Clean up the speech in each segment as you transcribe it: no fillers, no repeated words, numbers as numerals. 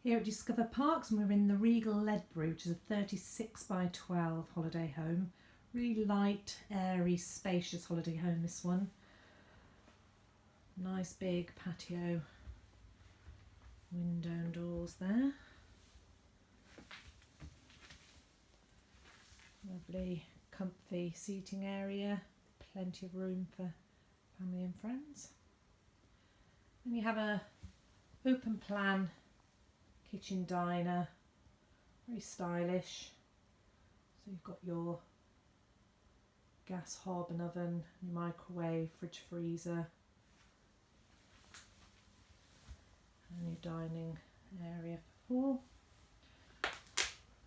Here at Discover Parks, and we're in the Regal Ledbury, which is a 36 by 12 holiday home. Really light, airy, spacious holiday home, this one. Nice big patio, window and doors there. Lovely, comfy seating area, plenty of room for family and friends. And you have a open plan kitchen diner, very stylish. So you've got your gas hob and oven, your microwave, fridge, freezer, and your dining area for four.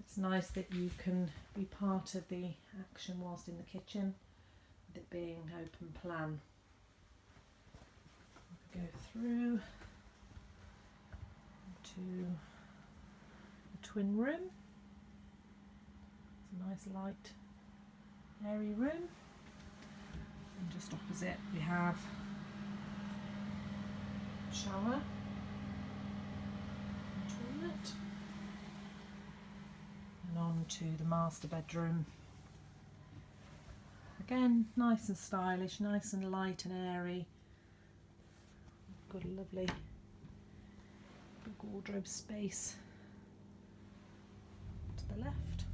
It's nice that you can be part of the action whilst in the kitchen, with it being open plan. Go through to the twin room. It's a nice light, airy room. And just opposite we have a shower and toilet. And on to the master bedroom. Again, nice and stylish, nice and light and airy. Got a lovely big wardrobe space to the left,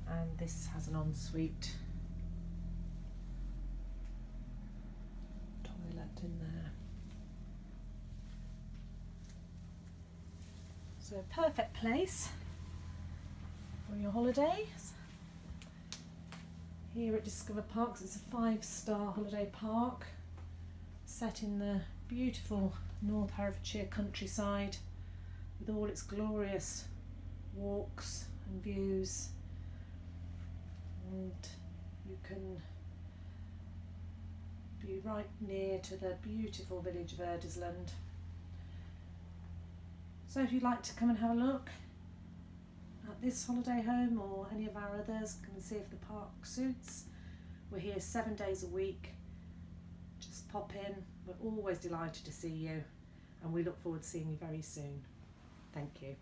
and this has an ensuite toilet in there. So a perfect place for your holidays. Here at Discover Parks, it's a 5-star holiday park set in the beautiful North Herefordshire countryside with all its glorious walks and views, and you can be right near to the beautiful village of Erdersland. So if you'd like to come and have a look at this holiday home or any of our others, come and see if the park suits. We're here 7 days a week. Just pop in. We're always delighted to see you, and we look forward to seeing you very soon. Thank you.